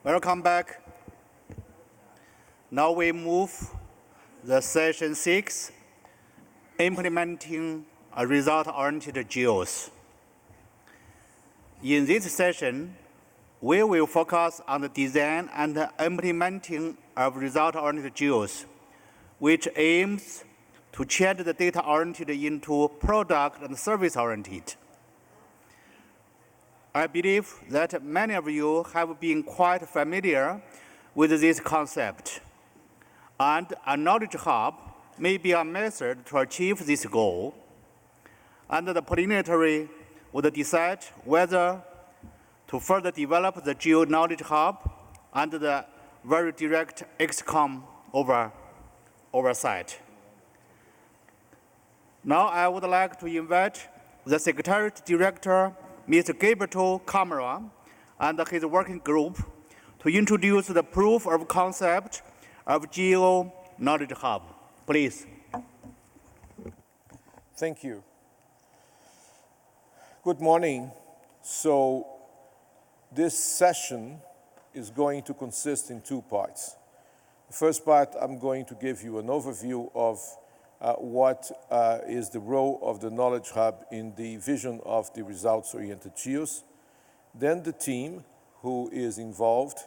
Welcome back. Now we move the session 6, implementing a result-oriented GEOSS. In this session, we will focus on the design and implementing of result-oriented GEOSS, which aims to change the data-oriented into product and service-oriented. I believe that many of you have been quite familiar with this concept, and a knowledge hub may be a method to achieve this goal. And the plenary would decide whether to further develop the Geo Knowledge Hub and the very direct XCOM oversight. Now I would like to invite the Secretariat Director, Mr. Gabriel Camara, and his working group to introduce the proof of concept of Geo Knowledge Hub. Please. Thank you. Good morning. So this session is going to consist in two parts. The first part, I'm going to give you an overview of what is the role of the Knowledge Hub in the vision of the results-oriented GEOSS. Then the team who is involved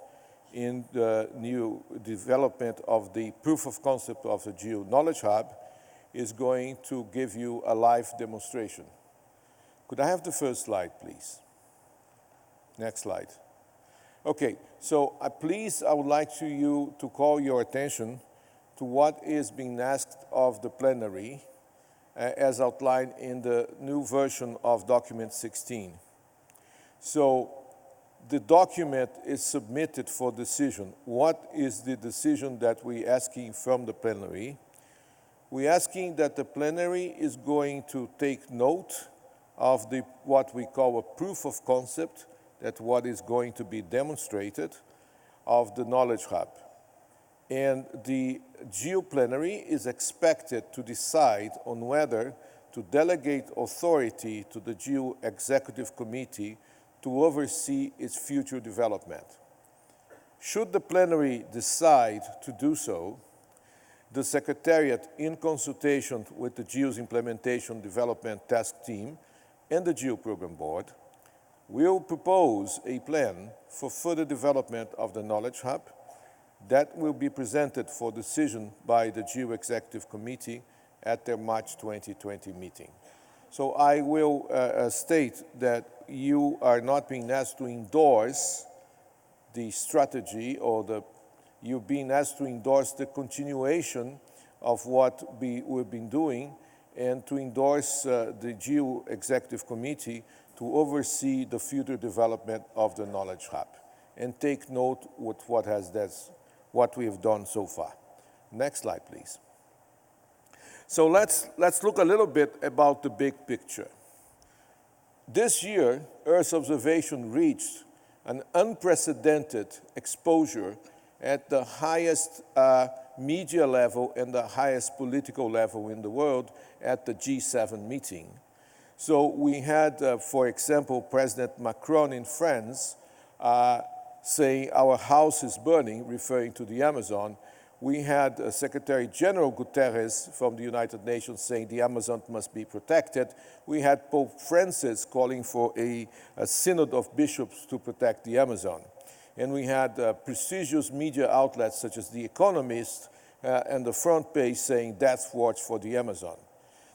in the new development of the proof of concept of the Geo Knowledge Hub is going to give you a live demonstration. Could I have the first slide, please? Next slide. Okay, so I would like you to call your attention to what is being asked of the plenary as outlined in the new version of document 16. So the document is submitted for decision. What is the decision that we're asking from the plenary? We're asking that the plenary is going to take note of what we call a proof of concept, that what is going to be demonstrated of the Knowledge Hub. And the GEO plenary is expected to decide on whether to delegate authority to the GEO Executive Committee to oversee its future development. Should the plenary decide to do so, the Secretariat, in consultation with the GEO's Implementation Development Task Team and the GEO Program Board, will propose a plan for further development of the Knowledge Hub that will be presented for decision by the GEO Executive Committee at their March 2020 meeting. So I will state that you are not being asked to endorse the strategy, or you've been asked to endorse the continuation of what we've been doing and to endorse the GEO Executive Committee to oversee the future development of the Knowledge Hub and take note with what we have done so far. Next slide, please. So let's look a little bit about the big picture. This year, Earth observation reached an unprecedented exposure at the highest media level and the highest political level in the world at the G7 meeting. So we had, for example, President Macron in France saying our house is burning, referring to the Amazon. We had Secretary General Guterres from the United Nations saying the Amazon must be protected. We had Pope Francis calling for a synod of bishops to protect the Amazon. And we had prestigious media outlets such as The Economist and the front page saying death watch for the Amazon.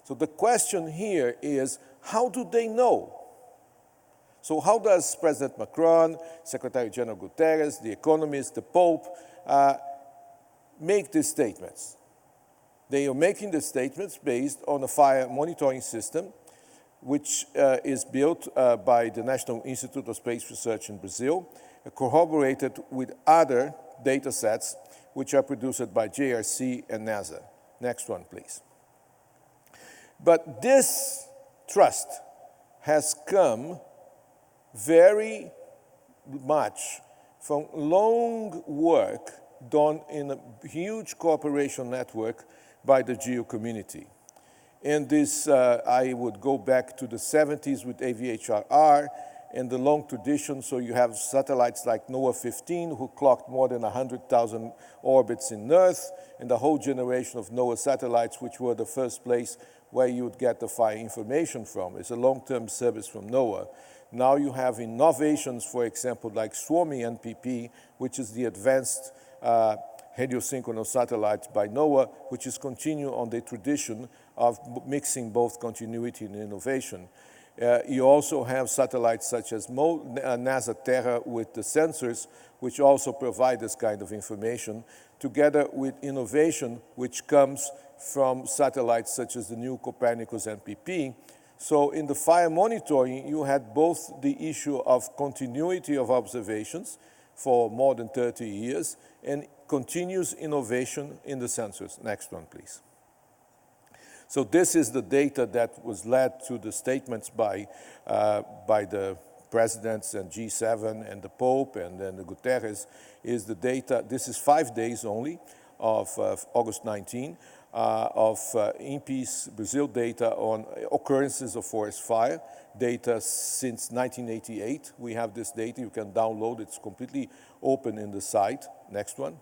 So the question here is, how do they know? So how does President Macron, Secretary General Guterres, The Economist, the Pope make these statements? They are making the statements based on a fire monitoring system which is built by the National Institute of Space Research in Brazil, corroborated with other data sets which are produced by JRC and NASA. Next one, please. But this trust has come very much from long work done in a huge cooperation network by the GEO community. And this, I would go back to the 70s with AVHRR and the long tradition. So you have satellites like NOAA 15, who clocked more than 100,000 orbits in Earth, and the whole generation of NOAA satellites, which were the first place where you would get the fire information from. It's a long-term service from NOAA. Now you have innovations, for example, like swarming NPP, which is the advanced heliosynchronous satellites by NOAA, which is continue on the tradition of mixing both continuity and innovation. You also have satellites such as NASA Terra with the sensors, which also provide this kind of information, together with innovation which comes from satellites such as the new Copernicus NPP. So in the fire monitoring, you had both the issue of continuity of observations for more than 30 years and continuous innovation in the sensors. Next one, please. So this is the data that was led to the statements by the presidents and G7 and the Pope and then the Guterres, is the data. This is 5 days only of August 19 of INPE's Brazil data on occurrences of forest fire, data since 1988. We have this data, you can download, it's completely open in the site. Next one.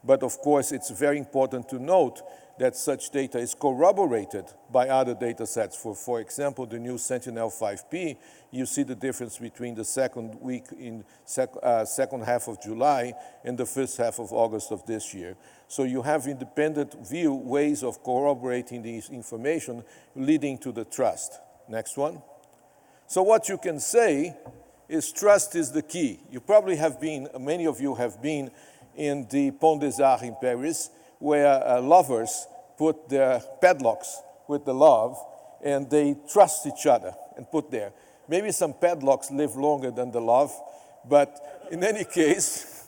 But of course, it's very important to note that such data is corroborated by other data sets. For example, the new Sentinel-5P, you see the difference between the second week in second half of July and the first half of August of this year. So you have independent ways of corroborating this information leading to the trust. Next one. So what you can say is trust is the key. You probably have been, many of you have been in the Pont des Arts in Paris, where lovers put their padlocks with the love, and they trust each other and put there. Maybe some padlocks live longer than the love, but in any case,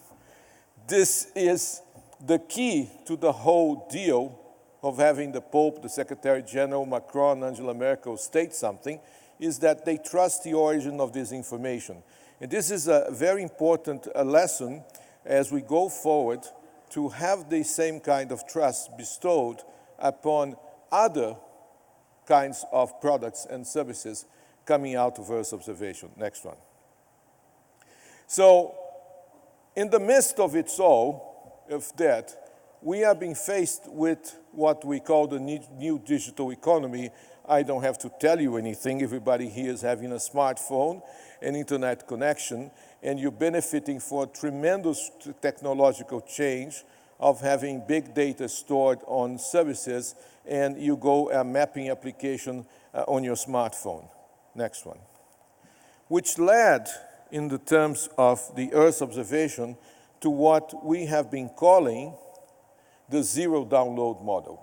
this is the key to the whole deal of having the Pope, the Secretary General, Macron, Angela Merkel state something, is that they trust the origin of this information. And this is a very important lesson as we go forward to have the same kind of trust bestowed upon other kinds of products and services coming out of Earth observation. Next one. So, in the midst of it all, of that, we are being faced with what we call the new digital economy. I don't have to tell you anything. Everybody here is having a smartphone, an internet connection, and you're benefiting from a tremendous technological change of having big data stored on services, and you go a mapping application on your smartphone. Next one. Which led, in the terms of the Earth observation, to what we have been calling the zero download model.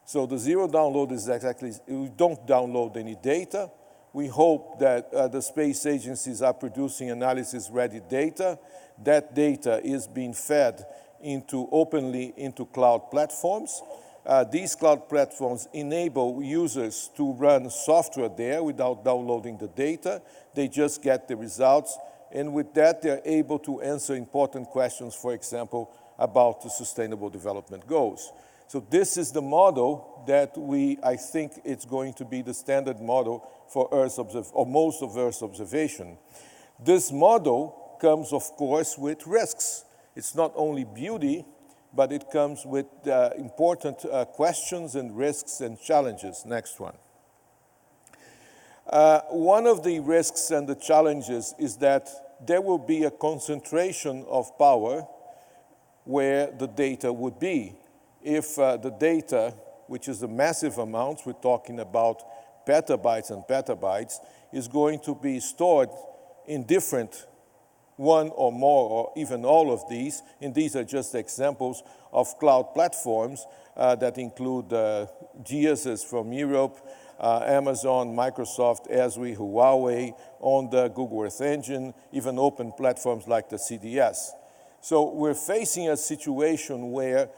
So the zero download is exactly, we don't download any data. We hope that the space agencies are producing analysis-ready data. That data is being fed openly into cloud platforms. These cloud platforms enable users to run software there without downloading the data. They just get the results, and with that they're able to answer important questions, for example, about the Sustainable Development Goals. So this is the model that I think it's going to be the standard model for most of Earth observation. This model comes, of course, with risks. It's not only beauty, but it comes with important questions and risks and challenges. Next one. One of the risks and the challenges is that there will be a concentration of power where the data would be. If the data, which is a massive amount, we're talking about petabytes and petabytes, is going to be stored in different one or more or even all of these, and these are just examples of cloud platforms that include GEOSS from Europe, Amazon, Microsoft, Esri, Huawei, on the Google Earth Engine, even open platforms like the CDS. So we're facing a situation where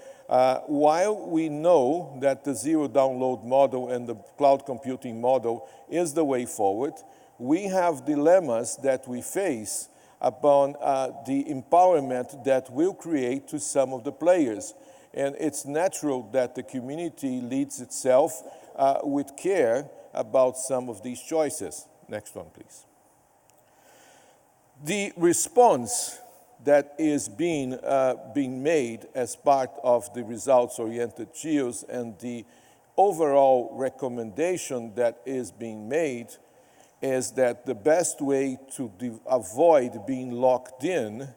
while we know that the zero download model and the cloud computing model is the way forward, we have dilemmas that we face upon the empowerment that will create to some of the players. And it's natural that the community leads itself with care about some of these choices. Next one, please. The response that is being made as part of the results-oriented GEOSS and the overall recommendation that is being made is that the best way to avoid being locked in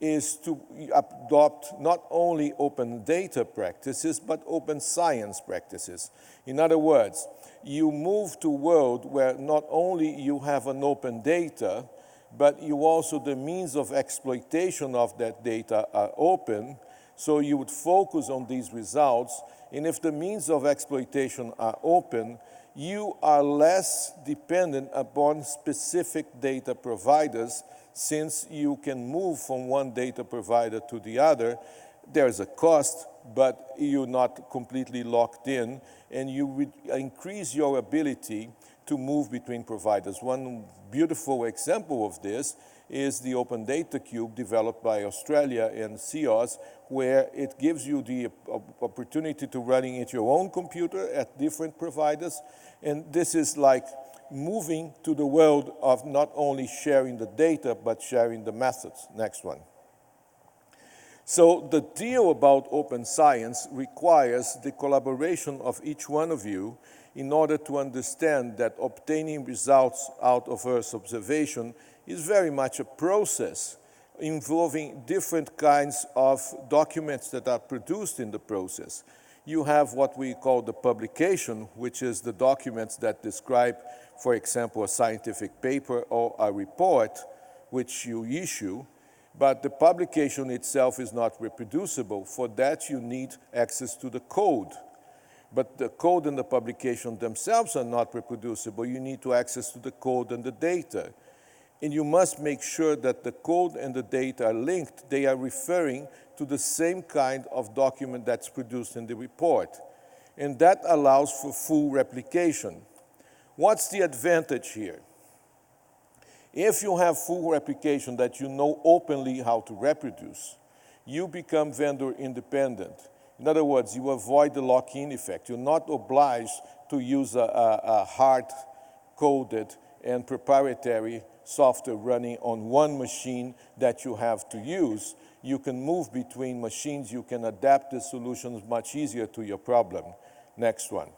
is to adopt not only open data practices, but open science practices. In other words, you move to a world where not only you have an open data, but you also, the means of exploitation of that data are open, so you would focus on these results, and if the means of exploitation are open, you are less dependent upon specific data providers, since you can move from one data provider to the other. There's a cost, but you're not completely locked in, and you would increase your ability to move between providers. One beautiful example of this is the Open Data Cube developed by Australia and GEOSS, where it gives you the opportunity to running it your own computer at different providers. And this is like moving to the world of not only sharing the data, but sharing the methods. Next one. So the deal about open science requires the collaboration of each one of you in order to understand that obtaining results out of Earth observation is very much a process involving different kinds of documents that are produced in the process. You have what we call the publication, which is the documents that describe, for example, a scientific paper or a report which you issue, but the publication itself is not reproducible. For that, you need access to the code. But the code and the publication themselves are not reproducible. You need to access to the code and the data. And you must make sure that the code and the data are linked. They are referring to the same kind of document that's produced in the report. And that allows for full replication. What's the advantage here? If you have full replication that you know openly how to reproduce, you become vendor independent. In other words, you avoid the lock-in effect. You're not obliged to use a hard-coded and proprietary software running on one machine that you have to use. You can move between machines. You can adapt the solutions much easier to your problem. Next one.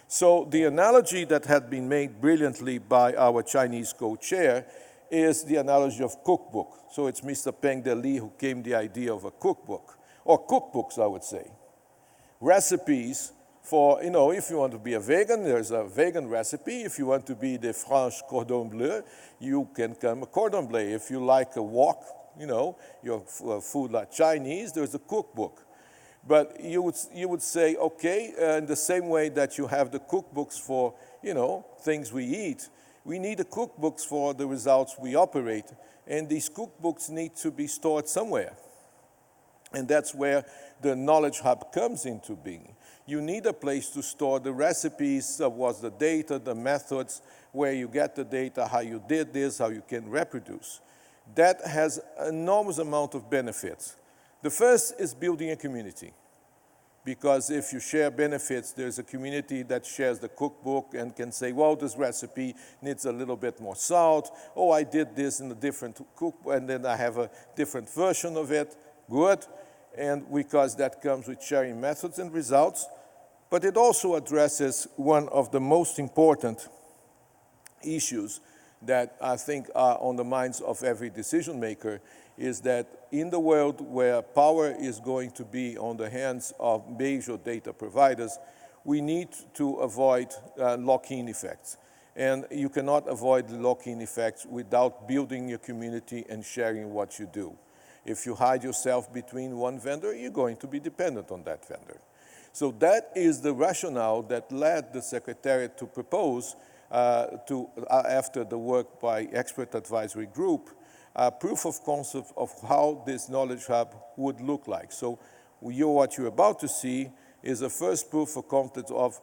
So the analogy that had been made brilliantly by our Chinese co-chair is the analogy of cookbook. So it's Mr. Peng De who came the idea of a cookbook, or cookbooks, I would say. Recipes for, you know, if you want to be a vegan, there's a vegan recipe. If you want to be the French cordon bleu, you can come a cordon bleu. If you like a wok, you know, your food like Chinese, there's a cookbook. But you would say, okay, in the same way that you have the cookbooks for, you know, things we eat, we need the cookbooks for the results we operate. And these cookbooks need to be stored somewhere. And that's where the knowledge hub comes into being. You need a place to store the recipes, what's the data, the methods, where you get the data, how you did this, how you can reproduce. That has an enormous amount of benefits. The first is building a community, because if you share benefits, there's a community that shares the cookbook and can say, well, this recipe needs a little bit more salt. Oh, I did this in a different cookbook, and then I have a different version of it. Good. And because that comes with sharing methods and results. But it also addresses one of the most important issues that I think are on the minds of every decision maker, is that in the world where power is going to be on the hands of major data providers, we need to avoid lock-in effects. And you cannot avoid the lock-in effects without building your community and sharing what you do. If you hide yourself between one vendor, you're going to be dependent on that vendor. So that is the rationale that led the Secretariat to propose, after the work by expert advisory group, proof of concept of how this knowledge hub would look like. So what you're about to see is a first proof of concept of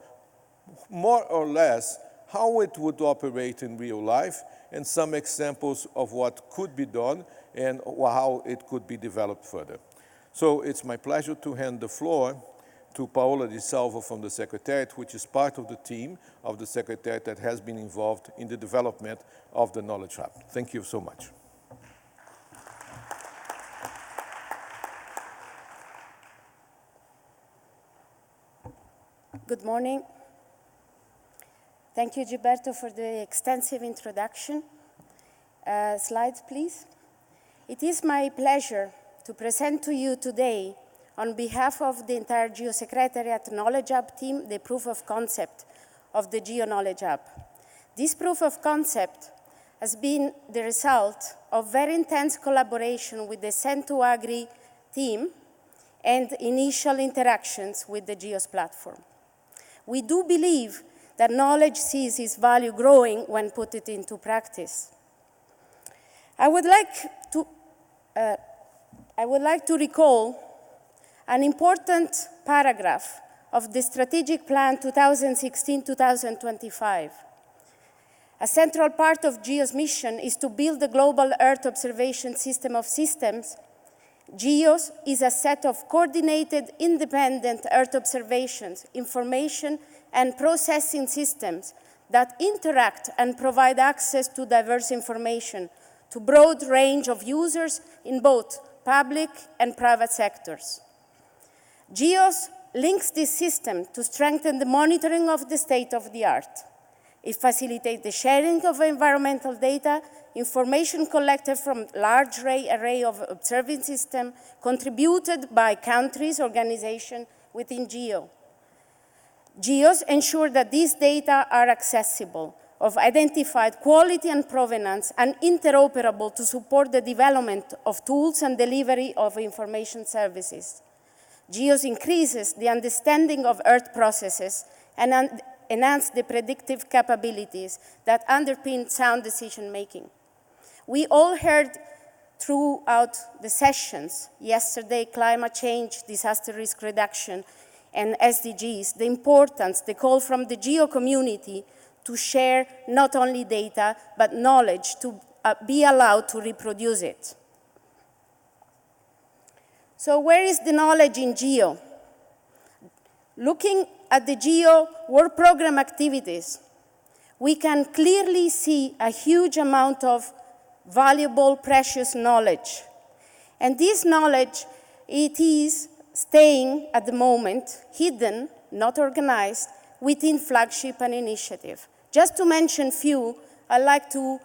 more or less how it would operate in real life, and some examples of what could be done and how it could be developed further. So it's my pleasure to hand the floor to Paola Di Salvo from the Secretariat, which is part of the team of the Secretariat that has been involved in the development of the Knowledge Hub. Thank you so much. Good morning. Thank you, Gilberto, for the extensive introduction. Slides, please. It is my pleasure to present to you today, on behalf of the entire GEO Secretariat Knowledge Hub team, the proof of concept of the GEO Knowledge Hub. This proof of concept has been the result of very intense collaboration with the Sen2Agri team and initial interactions with the GEOSS platform. We do believe that knowledge sees its value growing when put it into practice. I would like to recall an important paragraph of the Strategic Plan 2016-2025. A central part of GEO's mission is to build the global Earth observation system of systems. GEOS is a set of coordinated, independent Earth observations, information, and processing systems that interact and provide access to diverse information to a broad range of users in both public and private sectors. GEOS links this system to strengthen the monitoring of the state of the art. It facilitates the sharing of environmental data, information collected from a large array of observing systems contributed by countries, organizations within GEO. GEOS ensure that these data are accessible, of identified quality and provenance, and interoperable to support the development of tools and delivery of information services. GEOS increases the understanding of Earth processes and enhance the predictive capabilities that underpin sound decision-making. We all heard throughout the sessions yesterday, climate change, disaster risk reduction, and SDGs, the importance, the call from the GEO community to share not only data, but knowledge to be allowed to reproduce it. So where is the knowledge in GEO? Looking at the GEO Work Program activities, we can clearly see a huge amount of valuable, precious knowledge. And this knowledge, it is staying at the moment hidden, not organized, within flagship and initiative. Just to mention few, I'd like to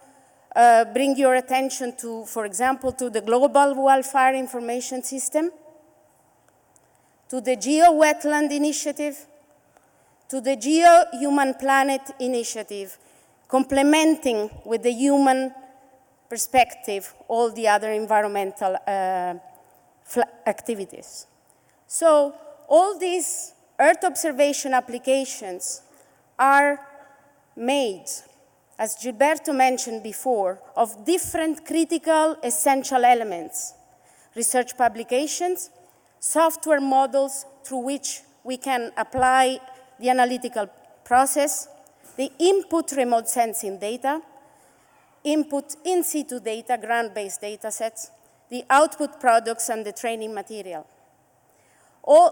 bring your attention to, for example, to the Global Wildfire Information System, to the GEO Wetland Initiative, to the GEO Human Planet Initiative, complementing with the human perspective all the other environmental activities. So all these Earth observation applications are made, as Gilberto mentioned before, of different critical essential elements: research publications, software models through which we can apply the analytical process, the input remote sensing data, input in situ data, ground-based data sets, the output products, and the training material.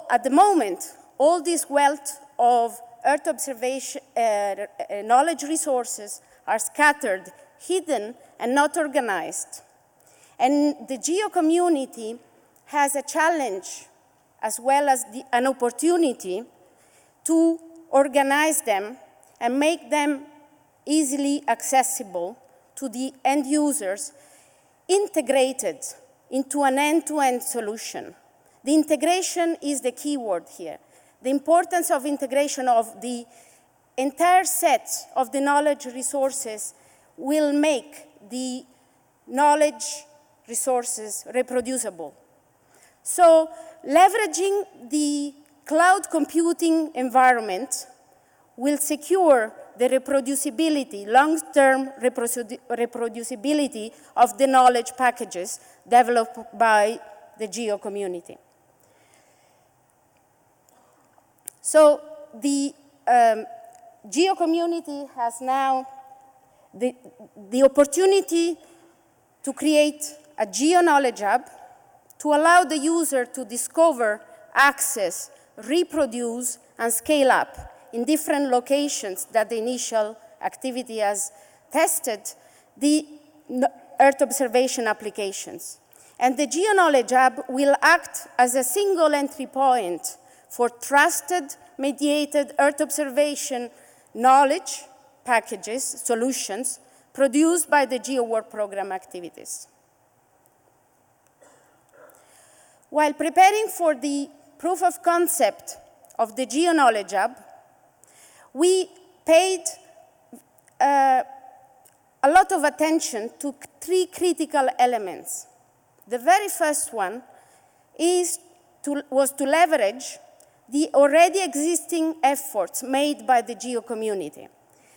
At the moment, all this wealth of Earth observation knowledge resources are scattered, hidden, and not organized. And the GEO community has a challenge as well as an opportunity to organize them and make them easily accessible to the end users, integrated into an end-to-end solution. The integration is the key word here. The importance of integration of the entire set of the knowledge resources will make the knowledge resources reproducible. So leveraging the cloud computing environment will secure the reproducibility, long-term reproducibility of the knowledge packages developed by the GEO community. So the GEO community has now the opportunity to create a GEO Knowledge Hub to allow the user to discover, access, reproduce, and scale up in different locations that the initial activity has tested the Earth observation applications. And the Geo Knowledge Hub will act as a single entry point for trusted, mediated Earth observation knowledge packages, solutions, produced by the Geo Work Program activities. While preparing for the proof of concept of the Geo Knowledge Hub, we paid a lot of attention to 3 critical elements. The very first one was to leverage the already existing efforts made by the Geo community.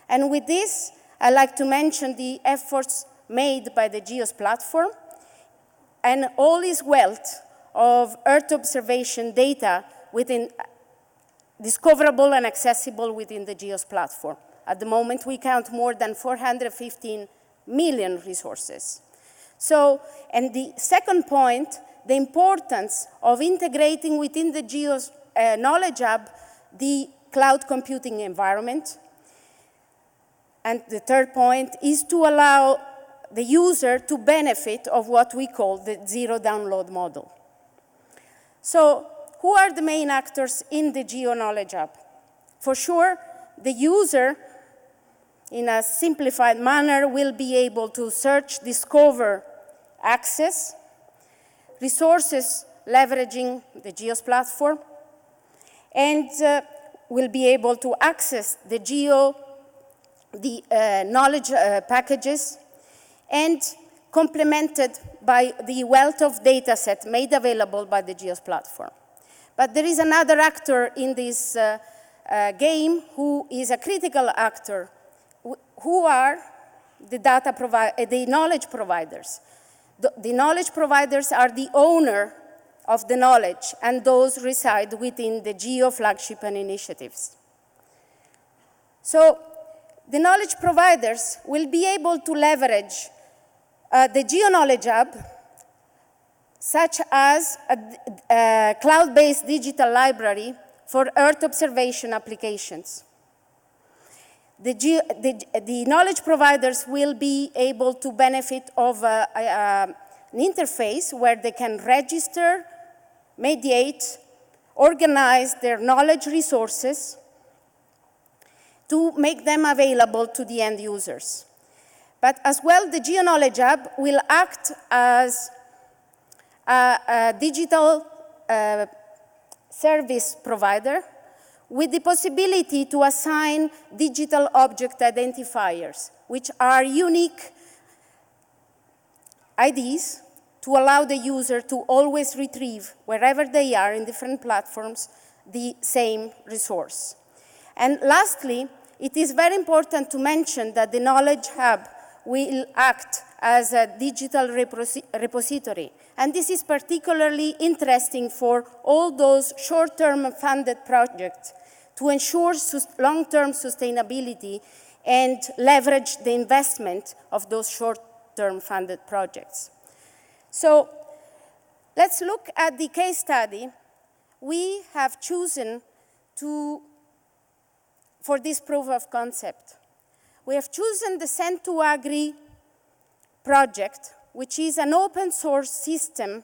And with this, I'd like to mention the efforts made by the GEOSS platform and all its wealth of Earth observation data discoverable and accessible within the GEOSS platform. At the moment, we count more than 415 million resources. So, and the second point, the importance of integrating within the GEOSS Knowledge Hub the cloud computing environment. And the third point is to allow the user to benefit of what we call the zero download model. So, who are the main actors in the Geo Knowledge Hub? For sure, the user, in a simplified manner, will be able to search, discover, access resources leveraging the GEOSS platform, and will be able to access the knowledge packages, and complemented by the wealth of data set made available by the GEOSS platform. But there is another actor in this game who is a critical actor, who are the knowledge providers. The knowledge providers are the owner of the knowledge, and those reside within the GEO flagship and initiatives. So the knowledge providers will be able to leverage the Geo Knowledge Hub, such as a cloud-based digital library for Earth observation applications. The knowledge providers will be able to benefit of an interface where they can register, mediate, organize their knowledge resources to make them available to the end users. But as well, the Geo Knowledge Hub will act as a digital service provider with the possibility to assign digital object identifiers, which are unique IDs to allow the user to always retrieve, wherever they are in different platforms, the same resource. And lastly, it is very important to mention that the Knowledge Hub will act as a digital repository. And this is particularly interesting for all those short-term funded projects to ensure long-term sustainability and leverage the investment of those short-term funded projects. So let's look at the case study we have chosen for this proof of concept. We have chosen the Send2Agri project, which is an open source system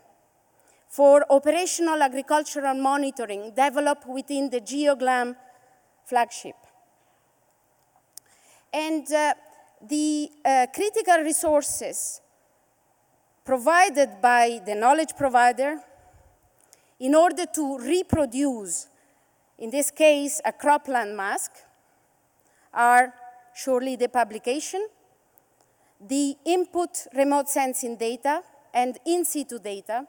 for operational agricultural monitoring developed within the GeoGlam flagship. And the critical resources provided by the knowledge provider in order to reproduce, in this case, a cropland mask, are surely the publication, the input remote sensing data and in situ data,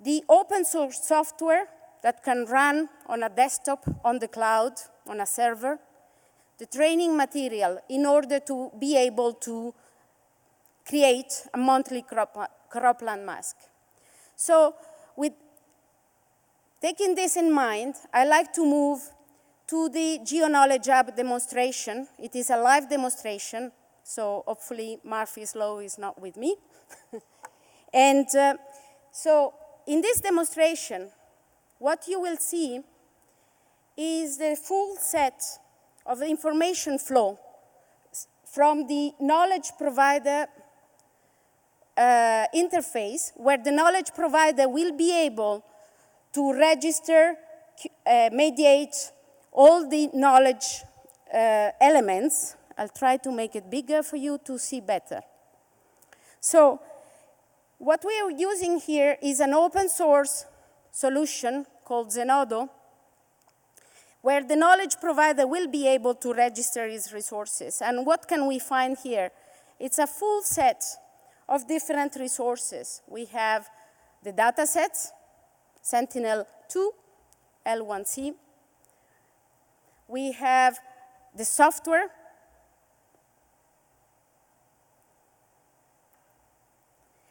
the open source software that can run on a desktop, on the cloud, on a server, the training material in order to be able to create a monthly cropland mask. So with taking this in mind, I like to move to the Geo Knowledge Hub demonstration. It is a live demonstration, so hopefully Murphy's Law is not with me. And so in this demonstration, what you will see is the full set of the information flow from the knowledge provider interface, where the knowledge provider will be able to register, mediate all the knowledge elements. I'll try to make it bigger for you to see better. So what we are using here is an open source solution called Zenodo, where the knowledge provider will be able to register its resources. And what can we find here? It's a full set of different resources. We have the data sets, Sentinel-2, L1C. We have the software.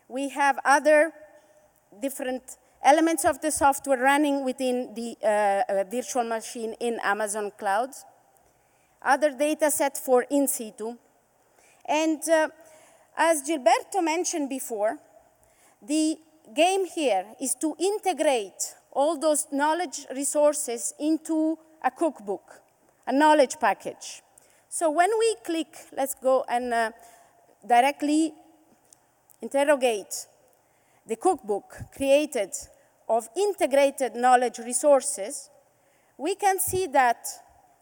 We have other different elements of the software running within the virtual machine in Amazon Cloud. Other data set for in situ. And as Gilberto mentioned before, the game here is to integrate all those knowledge resources into a cookbook, a knowledge package. So when we click, let's go and directly interrogate the cookbook created of integrated knowledge resources, we can see that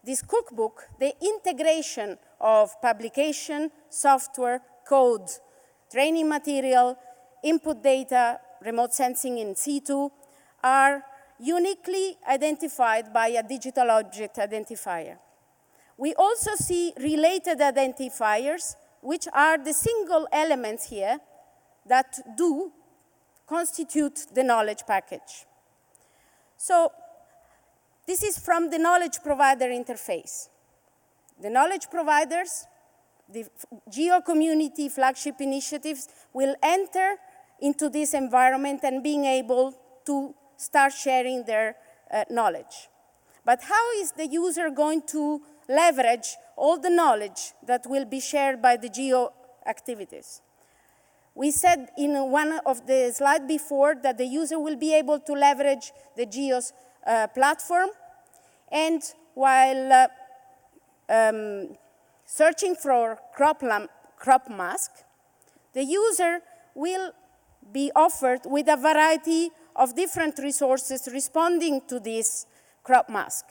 this cookbook, the integration of publication, software, code, training material, input data, remote sensing in situ, are uniquely identified by a digital object identifier. We also see related identifiers, which are the single elements here that do constitute the knowledge package. So this is from the knowledge provider interface. The knowledge providers, the Geo community flagship initiatives will enter into this environment and being able to start sharing their knowledge. But how is the user going to leverage all the knowledge that will be shared by the Geo activities? We said in one of the slides before that the user will be able to leverage the GEOSS platform, and while searching for crop mask, the user will be offered with a variety of different resources responding to this crop mask.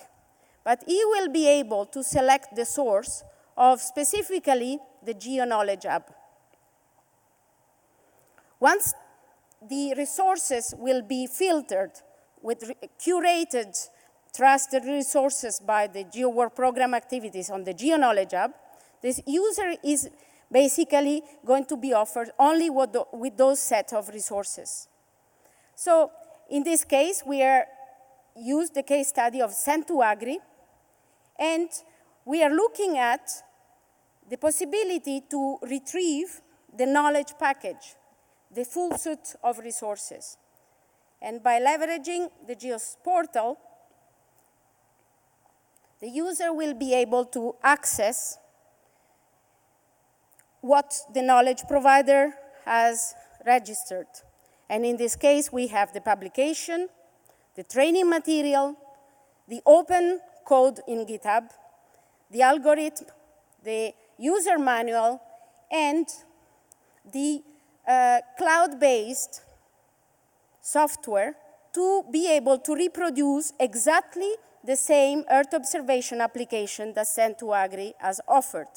But he will be able to select the source of specifically the Geo Knowledge Hub. Once the resources will be filtered with curated, trusted resources by the Geo Work Program activities on the Geo Knowledge Hub, this user is basically going to be offered only with those set of resources. So in this case, we used the case study of Send2Agri, and we are looking at the possibility to retrieve the knowledge package, the full suite of resources. And by leveraging the GEOSS portal, the user will be able to access what the knowledge provider has registered. And in this case, we have the publication, the training material, the open code in GitHub, the algorithm, the user manual, and the cloud-based software to be able to reproduce exactly the same Earth observation application that Send2Agri has offered.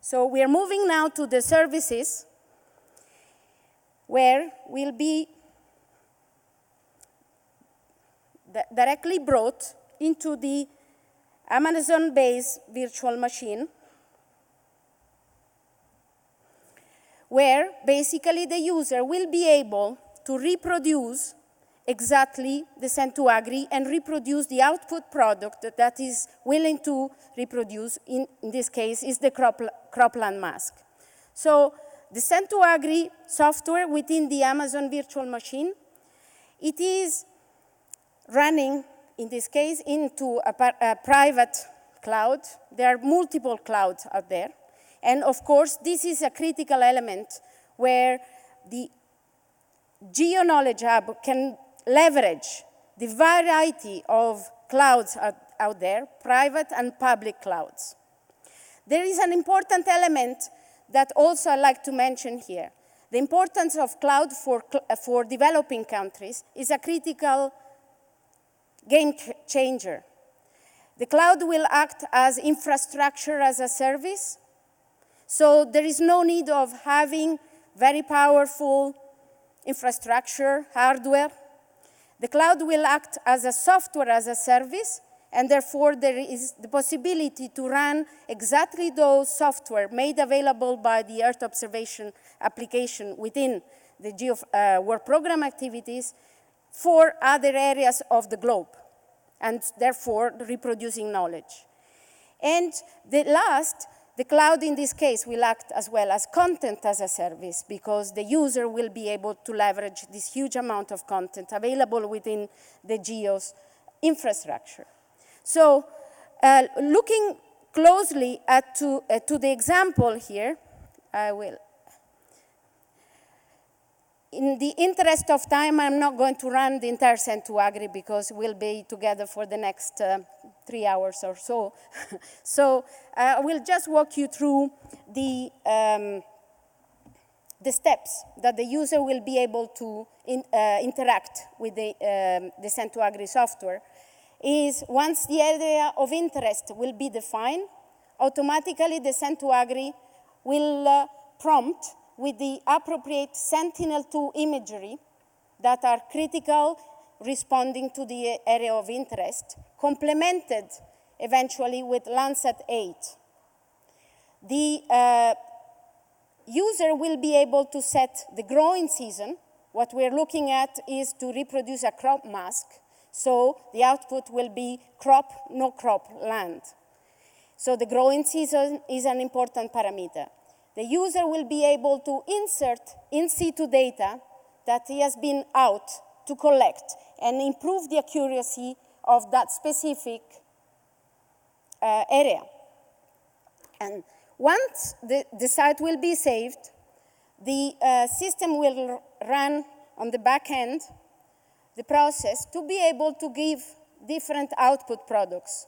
So we are moving now to the services, where we'll be directly brought into the Amazon-based virtual machine, where basically the user will be able to reproduce exactly the Send2Agri and reproduce the output product that is willing to reproduce, in this case, is the cropland mask. So the Send2Agri software within the Amazon virtual machine, it is running, in this case, into a private cloud. There are multiple clouds out there. And of course, this is a critical element where the Geo Knowledge Hub can leverage the variety of clouds out there, private and public clouds. There is an important element that also I'd like to mention here. The importance of cloud for developing countries is a critical game changer. The cloud will act as infrastructure as a service, so there is no need of having very powerful infrastructure, hardware. The cloud will act as a software as a service, and therefore there is the possibility to run exactly those software made available by the Earth observation application within the work program activities for other areas of the globe, and therefore reproducing knowledge. And the cloud in this case will act as well as content as a service, because the user will be able to leverage this huge amount of content available within the GEOSS infrastructure. So looking closely to the example here, I will. In the interest of time, I'm not going to run the entire Send2Agri because we'll be together for the next 3 hours or so. So I will just walk you through the steps that the user will be able to interact with the Send2Agri software. Is once the area of interest will be defined, automatically the Send2Agri will prompt with the appropriate Sentinel-2 imagery that are critical responding to the area of interest, complemented eventually with Landsat 8. The user will be able to set the growing season. What we're looking at is to reproduce a crop mask, so the output will be crop, no crop land. So the growing season is an important parameter. The user will be able to insert in situ data that he has been out to collect and improve the accuracy of that specific area. And once the site will be saved, the system will run on the back end the process to be able to give different output products.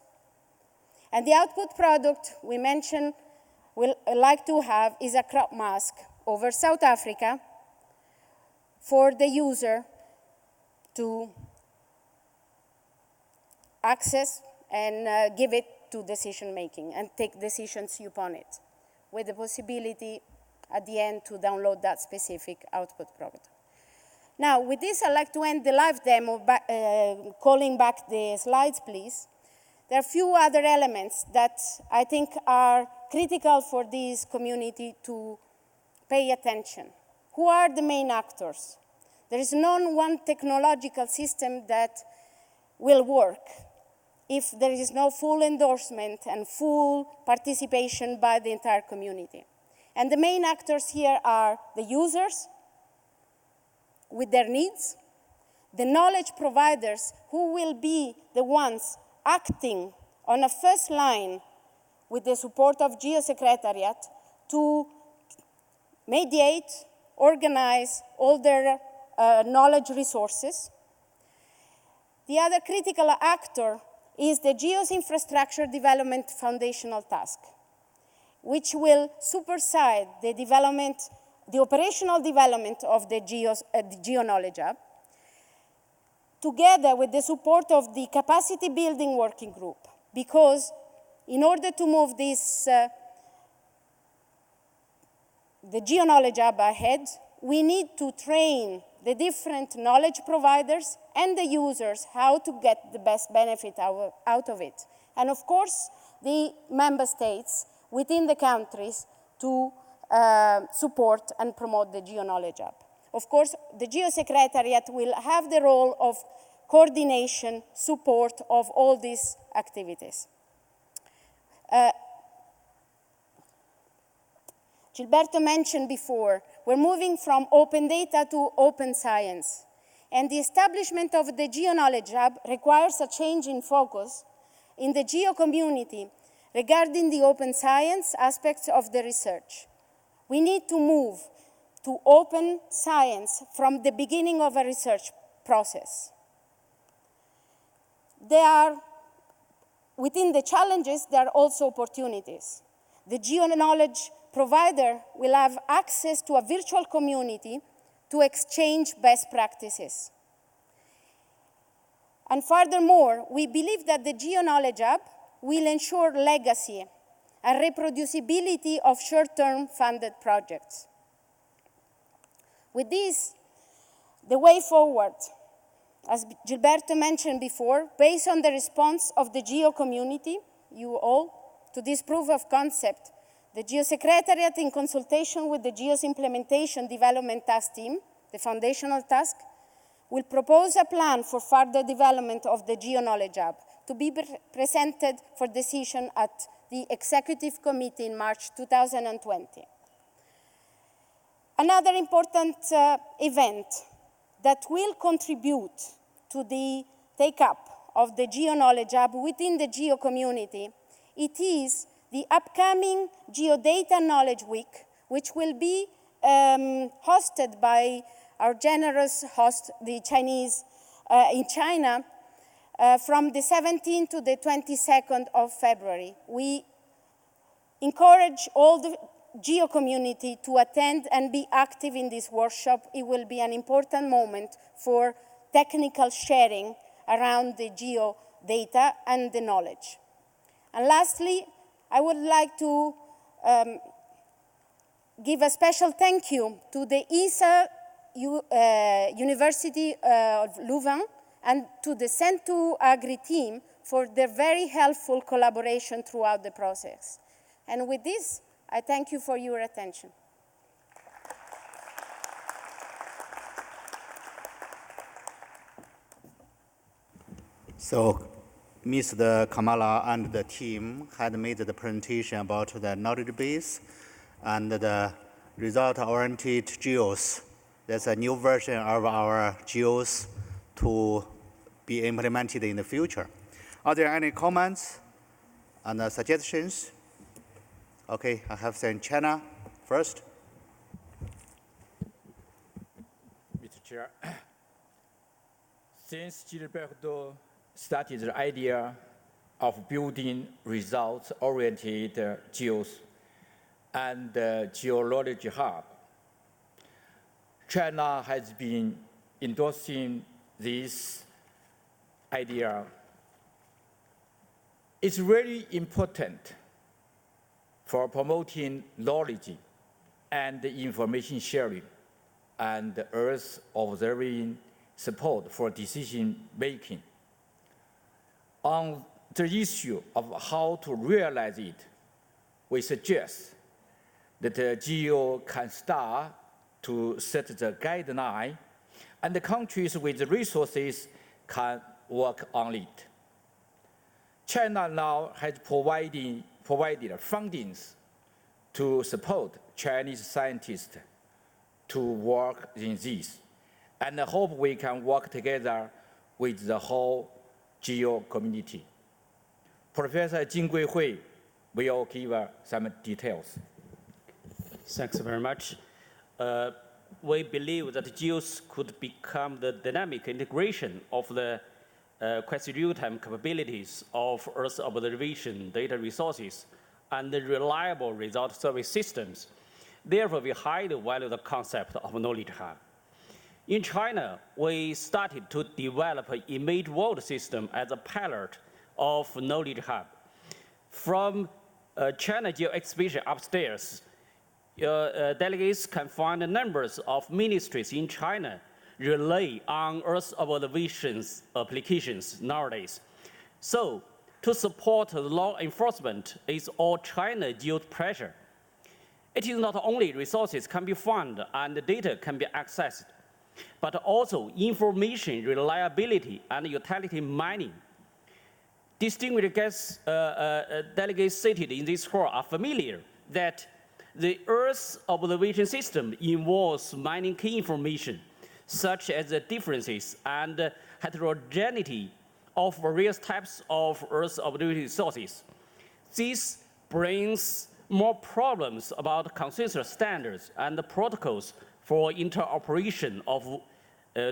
And the output product we mentioned we'll like to have is a crop mask over South Africa for the user to access and give it to decision making and take decisions upon it, with the possibility at the end to download that specific output product. Now, with this, I'd like to end the live demo, calling back the slides, please. There are a few other elements that I think are critical for this community to pay attention. Who are the main actors? There is no one technological system that will work if there is no full endorsement and full participation by the entire community. And the main actors here are the users with their needs, the knowledge providers who will be the ones acting on a first line with the support of Geo-Secretariat to mediate, organize all their knowledge resources. The other critical actor is the GEOSS Infrastructure Development Foundational Task, which will supersede the development, the operational development of the Geo Knowledge Hub, together with the support of the capacity building working group, because in order to move this, the Geo Knowledge Hub ahead, we need to train the different knowledge providers and the users how to get the best benefit out of it. And of course, the member states within the countries to support and promote the Geo Knowledge Hub. Of course, the Geo-Secretariat will have the role of coordination, support of all these activities. Gilberto mentioned before, we're moving from open data to open science. And the establishment of the Geo Knowledge Hub requires a change in focus in the Geo community regarding the open science aspects of the research. We need to move to open science from the beginning of a research process. within the challenges, there are also opportunities. The Geo Knowledge provider will have access to a virtual community to exchange best practices. And furthermore, we believe that the Geo Knowledge Hub will ensure legacy and reproducibility of short-term funded projects. With this, the way forward, as Gilberto mentioned before, based on the response of the GEO community, you all, to this proof of concept, the GEO Secretariat, in consultation with the GEOS Implementation Development Task Team, the foundational task, will propose a plan for further development of the Geo Knowledge Hub to be presented for decision at the Executive Committee in March 2020. Another important event that will contribute to the take-up of the Geo Knowledge Hub within the GEO community, it is the upcoming Geodata Knowledge Week, which will be hosted by our generous host, the Chinese, in China, from the 17th to the 22nd of February. We encourage all the GEO community to attend and be active in this workshop. It will be an important moment for technical sharing around the GEO data and the knowledge. And lastly, I would like to give a special thank you to the ESA University of Louvain and to the Centu Agri team for their very helpful collaboration throughout the process. And with this, I thank you for your attention. So, Mr. Kamala and the team had made the presentation about the knowledge base and the result-oriented GEOS. That's a new version of our GEOS to be implemented in the future. Are there any comments and suggestions? Okay, I have sent China first. Mr. Chair, since Gilberto started the idea of building results-oriented GEOS and the Geo Knowledge Hub, China has been endorsing this idea. It's really important for promoting knowledge and information sharing and Earth observing support for decision making. On the issue of how to realize it, we suggest that the GEO can start to set the guideline, and the countries with the resources can work on it. China now has provided fundings to support Chinese scientists to work in this, and I hope we can work together with the whole GEO community. Professor Jing Guihui will give some details. Thanks very much. We believe that GEOS could become the dynamic integration of the quasi-real-time capabilities of Earth observation data resources and the reliable result service systems. Therefore, we highly value the concept of knowledge hub. In China, we started to develop an image world system as a pilot of knowledge hub. From China Geo exhibition upstairs, delegates can find numbers of ministries in China rely on Earth observations applications nowadays. So, to support law enforcement is all China Geo pressure. It is not only resources can be found and data can be accessed, but also information reliability and utility mining. Distinguished guests, delegates seated in this hall are familiar that the Earth observation system involves mining key information, such as the differences and heterogeneity of various types of Earth observation resources. This brings more problems about consensus standards and the protocols for interoperation of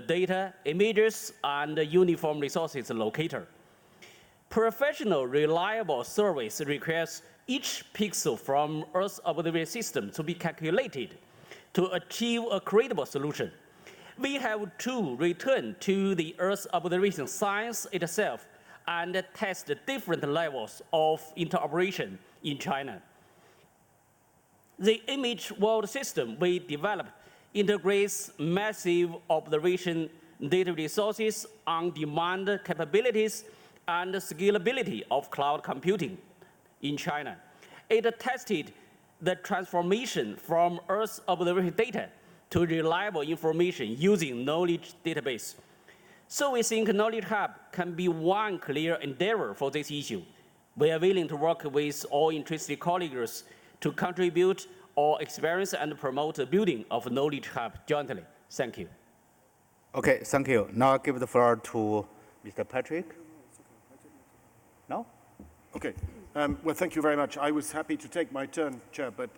data, images, and uniform resources locator. Professional, reliable surveys requires each pixel from Earth's observation system to be calculated to achieve a credible solution. We have to return to the Earth observation science itself and test different levels of interoperation in China. The image world system we developed integrates massive observation data resources, on-demand capabilities, and scalability of cloud computing in China. It tested the transformation from Earth observation data to reliable information using knowledge database. So we think Knowledge Hub can be one clear endeavor for this issue. We are willing to work with all interested colleagues to contribute our experience and promote the building of Knowledge Hub jointly. Thank you. Okay, thank you. Now I'll give the floor to Mr. Patrick. No? Okay. Well, thank you very much. I was happy to take my turn, Chair, but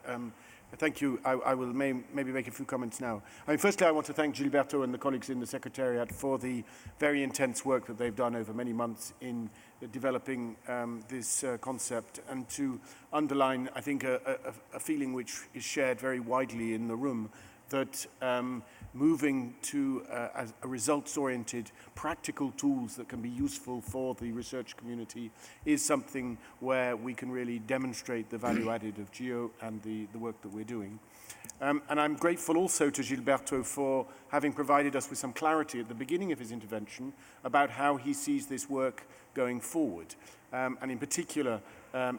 thank you. I will maybe make a few comments now. I mean, firstly, I want to thank Gilberto and the colleagues in the Secretariat for the very intense work that they've done over many months in developing this concept, and to underline, I think, a feeling which is shared very widely in the room, that moving to a results-oriented, practical tools that can be useful for the research community is something where we can really demonstrate the value added of GEO and the work that we're doing. And I'm grateful also to Gilberto for having provided us with some clarity at the beginning of his intervention about how he sees this work going forward. And in particular,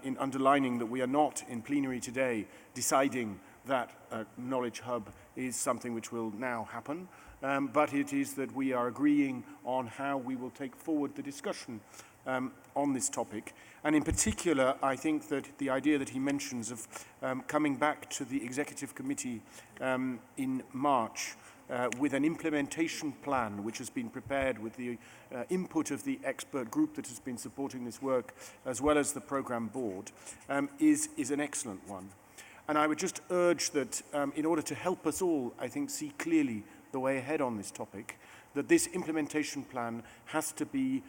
in underlining that we are not in plenary today deciding that Knowledge Hub is something which will now happen, but it is that we are agreeing on how we will take forward the discussion on this topic. And in particular, I think that the idea that he mentions of coming back to the Executive Committee in March with an implementation plan which has been prepared with the input of the expert group that has been supporting this work, as well as the Programme Board, is an excellent one. And I would just urge that in order to help us all, I think, see clearly the way ahead on this topic, that this implementation plan has to be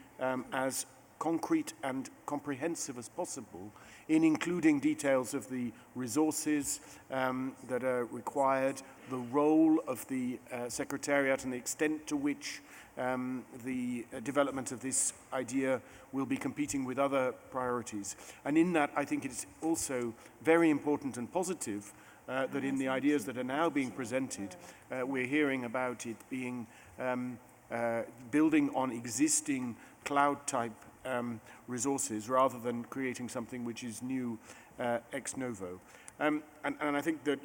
as concrete and comprehensive as possible in including details of the resources that are required, the role of the Secretariat and the extent to which the development of this idea will be competing with other priorities. And in that, I think it's also very important and positive that in the ideas that are now being presented, we're hearing about it being building on existing cloud-type resources rather than creating something which is new ex novo. And I think that,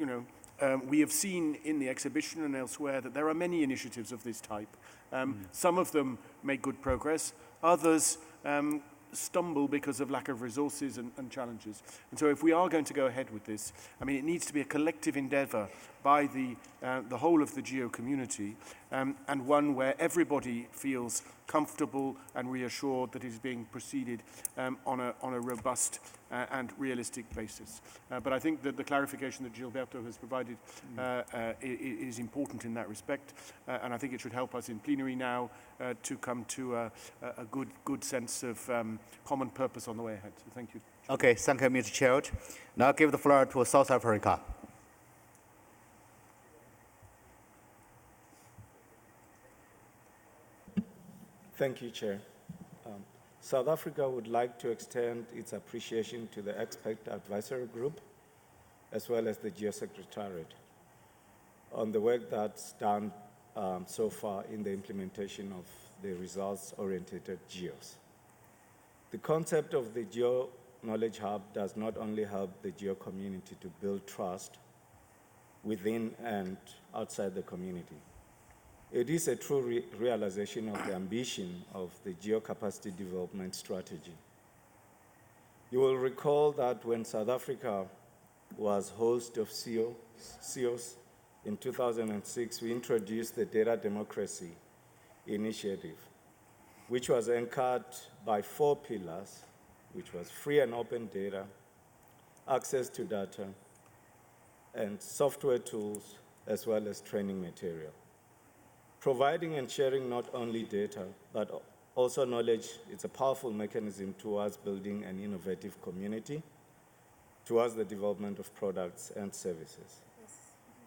we have seen in the exhibition and elsewhere that there are many initiatives of this type. Some of them make good progress, others stumble because of lack of resources and challenges. And so if we are going to go ahead with this, I mean, it needs to be a collective endeavor by the whole of the GEO community, and one where everybody feels comfortable and reassured that it is being proceeded on a robust and realistic basis. But I think that the clarification that Gilberto has provided is important in that respect, and I think it should help us in plenary now to come to a good sense of common purpose on the way ahead. So thank you. Okay, thank you, Mr. Chair. Now I'll give the floor to South Africa. Thank you, Chair. South Africa would like to extend its appreciation to the Expert Advisory Group, as well as the GEO Secretariat, on the work that's done so far in the implementation of the results-oriented GEOS. The concept of the Geo Knowledge Hub does not only help the GEO community to build trust within and outside the community. It is a true realization of the ambition of the GEO capacity development strategy. You will recall that when South Africa was host of GEOSS in 2006, we introduced the Data Democracy Initiative, which was anchored by 4 pillars, which was free and open data, access to data, and software tools, as well as training material. Providing and sharing not only data, but Also, knowledge is a powerful mechanism towards building an innovative community, towards the development of products and services,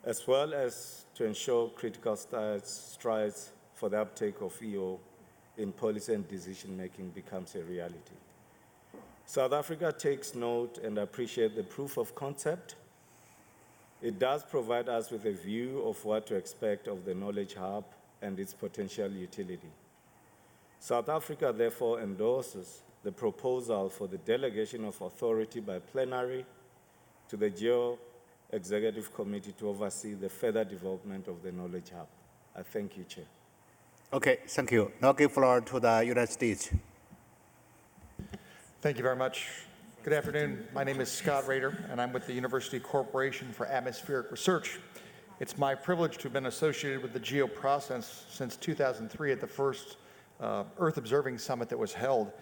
as well as to ensure critical strides for the uptake of EO in policy and decision-making becomes a reality. South Africa takes note and appreciates the proof of concept. It does provide us with a view of what to expect of the Knowledge Hub and its potential utility. South Africa therefore endorses the proposal for the delegation of authority by plenary to the GEO Executive Committee to oversee the further development of the Knowledge Hub. I thank you, Chair. Okay, thank you. Now give floor to the United States. Thank you very much. Good afternoon. My name is Scott Rader, and I'm with the University Corporation for Atmospheric Research. It's my privilege to have been associated with the GEO process since 2003 at the first Earth Observing Summit that was held.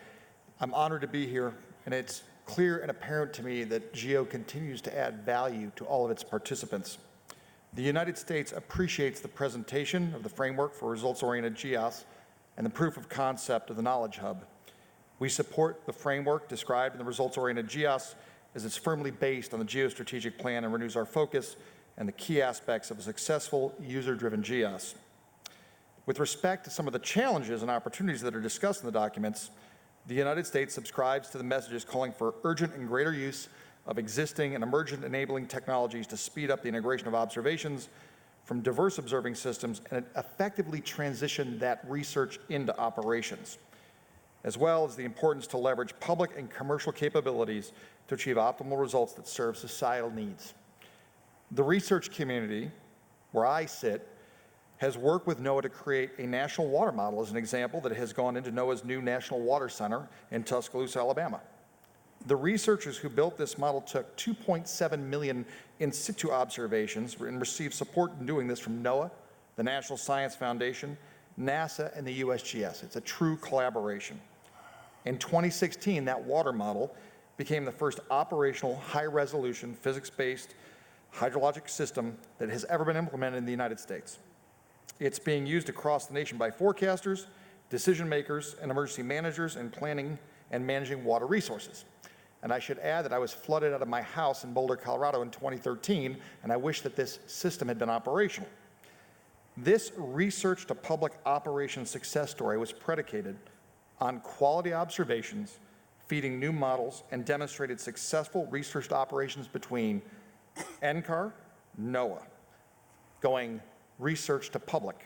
I'm honored to be here, and it's clear and apparent to me that GEO continues to add value to all of its participants. The United States appreciates the presentation of the framework for results-oriented GEOSS and the proof of concept of the Knowledge Hub. We support the framework described in the results-oriented GEOSS as it's firmly based on the geostrategic plan and renews our focus and the key aspects of a successful user-driven GEOSS. With respect to some of the challenges and opportunities that are discussed in the documents, the United States subscribes to the messages calling for urgent and greater use of existing and emergent enabling technologies to speed up the integration of observations from diverse observing systems and effectively transition that research into operations, as well as the importance to leverage public and commercial capabilities to achieve optimal results that serve societal needs. The research community, where I sit, has worked with NOAA to create a national water model as an example that has gone into NOAA's new National Water Center in Tuscaloosa, Alabama. The researchers who built this model took 2.7 million in situ observations and received support in doing this from NOAA, the National Science Foundation, NASA, and the USGS. It's a true collaboration. In 2016, that water model became the first operational high-resolution physics-based hydrologic system that has ever been implemented in the United States. It's being used across the nation by forecasters, decision makers, and emergency managers in planning and managing water resources. And I should add that I was flooded out of my house in Boulder, Colorado in 2013, and I wish that this system had been operational. This research to public operations success story was predicated on quality observations, feeding new models, and demonstrated successful research operations between NCAR, NOAA, going research to public.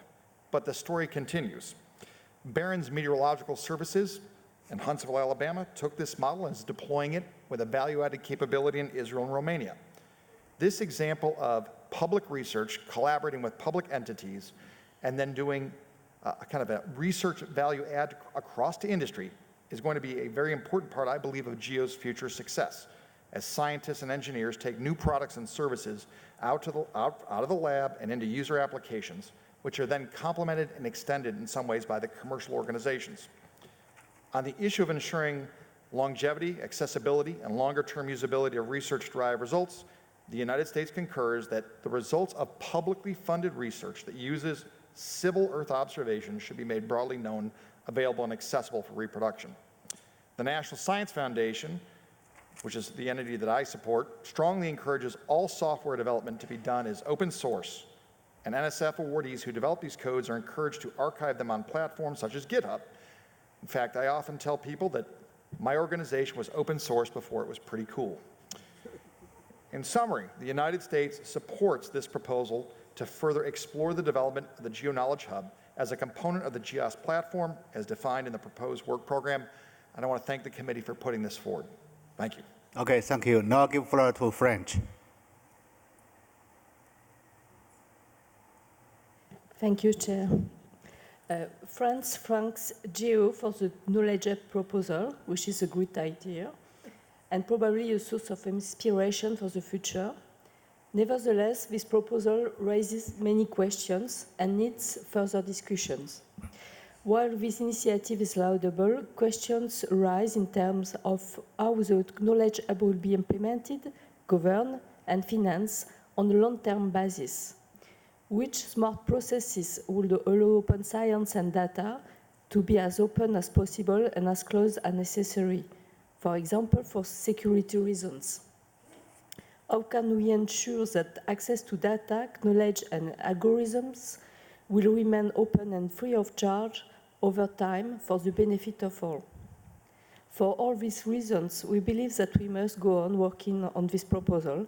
But the story continues. Barron's Meteorological Services in Huntsville, Alabama, took this model and is deploying it with a value-added capability in Israel and Romania. This example of public research collaborating with public entities and then doing kind of a research value add across to industry is going to be a very important part, I believe, of GEO's future success as scientists and engineers take new products and services out of the lab and into user applications, which are then complemented and extended in some ways by the commercial organizations. On the issue of ensuring longevity, accessibility, and longer-term usability of research-derived results, the United States concurs that the results of publicly funded research that uses civil Earth observations should be made broadly known, available, and accessible for reproduction. The National Science Foundation, which is the entity that I support, strongly encourages all software development to be done as open source, and NSF awardees who develop these codes are encouraged to archive them on platforms such as GitHub. In fact, I often tell people that my organization was open source before it was pretty cool. In summary, the United States supports this proposal to further explore the development of the Geo Knowledge Hub as a component of the GEOSS platform as defined in the proposed work program, and I want to thank the committee for putting this forward. Thank you. Okay, thank you. Now give floor to French. Thank you, Chair. France thanks GEO for the Knowledge Hub proposal, which is a great idea, and probably a source of inspiration for the future. Nevertheless, this proposal raises many questions and needs further discussions. While this initiative is laudable, questions arise in terms of how the Knowledge Hub will be implemented, governed, and financed on a long-term basis. Which smart processes will allow open science and data, to be as open as possible and as close as necessary, for example, for security reasons. How can we ensure that access to data, knowledge, and algorithms will remain open and free of charge over time for the benefit of all? For all these reasons, we believe that we must go on working on this proposal